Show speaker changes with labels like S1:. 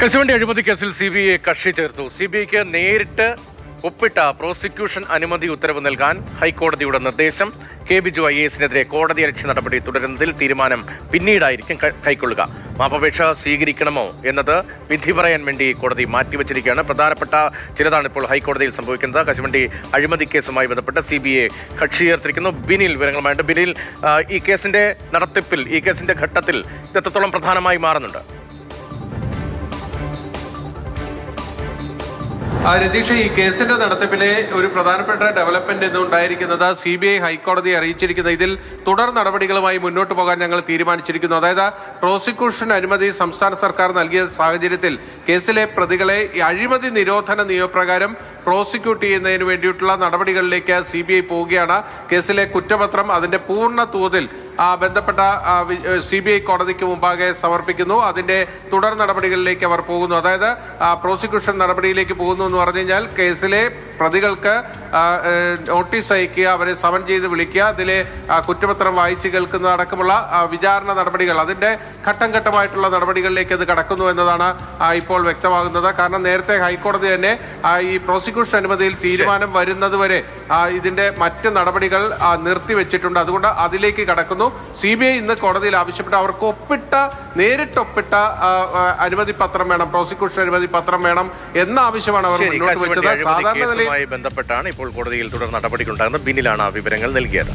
S1: കശുവണ്ടി അഴിമതി കേസിൽ CBI കക്ഷി ചേർത്തു. CBIക്ക് നേരിട്ട് ഒപ്പിട്ട പ്രോസിക്യൂഷൻ അനുമതി ഉത്തരവ് നൽകാൻ ഹൈക്കോടതിയുടെ നിർദ്ദേശം. കെ ബിജു IAS-നെതിരെ കോടതിയലക്ഷ്യ നടപടി തുടരുന്നതിൽ തീരുമാനം പിന്നീടായിരിക്കും കൈക്കൊള്ളുക. മാപ്പപേക്ഷ സ്വീകരിക്കണമോ എന്നത് വിധി പറയാൻ വേണ്ടി കോടതി മാറ്റിവെച്ചിരിക്കുകയാണ്. പ്രധാനപ്പെട്ട ചിലതാണ് ഇപ്പോൾ ഹൈക്കോടതിയിൽ സംഭവിക്കുന്നത്. കശുവണ്ടി അഴിമതി കേസുമായി ബന്ധപ്പെട്ട് CBI കക്ഷി ചേർത്തിരിക്കുന്നു. ബിനിൽ വിവരങ്ങളുമായിട്ട്. ബിനിൽ, ഈ കേസിന്റെ നടത്തിപ്പിൽ, ഈ കേസിന്റെ ഘട്ടത്തിൽ ഇത് എത്രത്തോളം പ്രധാനമായി മാറുന്നുണ്ട്?
S2: രതീഷ്, ഈ കേസിന്റെ നടത്തിപ്പിലെ ഒരു പ്രധാനപ്പെട്ട ഡെവലപ്മെന്റ് ഇന്ന് ഉണ്ടായിരിക്കുന്നത് CBI ഹൈക്കോടതിയെ അറിയിച്ചിരിക്കുന്ന ഇതിൽ തുടർ നടപടികളുമായി മുന്നോട്ട് പോകാൻ ഞങ്ങൾ തീരുമാനിച്ചിരിക്കുന്നു. അതായത് പ്രോസിക്യൂഷൻ അനുമതി സംസ്ഥാന സർക്കാർ നൽകിയ സാഹചര്യത്തിൽ കേസിലെ പ്രതികളെ അഴിമതി നിരോധന നിയമപ്രകാരം പ്രോസിക്യൂട്ട് ചെയ്യുന്നതിന് വേണ്ടിയിട്ടുള്ള നടപടികളിലേക്ക് CBI പോവുകയാണ്. കേസിലെ കുറ്റപത്രം അതിന്റെ പൂർണ്ണ തോതിൽ ബന്ധപ്പെട്ട CBI കോടതിക്ക് മുമ്പാകെ സമർപ്പിക്കുന്നു. അതിന്റെ തുടർ നടപടികളിലേക്ക് അവർ പോകുന്നു. അതായത് പ്രോസിക്യൂഷൻ നടപടിയിലേക്ക് പോകുന്നു എന്ന് പറഞ്ഞു കഴിഞ്ഞാൽ കേസിലെ പ്രതികൾക്ക് നോട്ടീസ് അയക്കുക, അവരെ സമൻ ചെയ്ത് വിളിക്കുക, അതിലെ കുറ്റപത്രം വായിച്ചു കേൾക്കുന്ന അടക്കമുള്ള വിചാരണ നടപടികൾ, അതിന്റെ ഘട്ടം ഘട്ടമായിട്ടുള്ള നടപടികളിലേക്ക് അത് കടക്കുന്നു എന്നതാണ് ഇപ്പോൾ വ്യക്തമാകുന്നത്. കാരണം നേരത്തെ ഹൈക്കോടതി തന്നെ ഈ പ്രോസിക്യൂഷൻ അനുമതിയിൽ തീരുമാനം വരുന്നത് വരെ ഇതിന്റെ മറ്റ് നടപടികൾ നിർത്തിവെച്ചിട്ടുണ്ട്. അതുകൊണ്ട് അതിലേക്ക് കടക്കുന്നു. CBI ഇന്ന് കോടതിയിൽ ആവശ്യപ്പെട്ട അവർക്ക് നേരിട്ടൊപ്പിട്ട അനുമതി പത്രം വേണം, പ്രോസിക്യൂഷൻ അനുമതി പത്രം വേണം എന്ന ആവശ്യമാണ് അവർ മുന്നോട്ട് വെച്ചത്. സാധാരണ നിലയിൽ
S1: ബന്ധപ്പെട്ടാണ് ഇപ്പോൾ കോടതിയിൽ തുടർ നടപടികളുണ്ടാകുന്നത്. ബിനിലാണ് വിവരങ്ങൾ നൽകിയത്.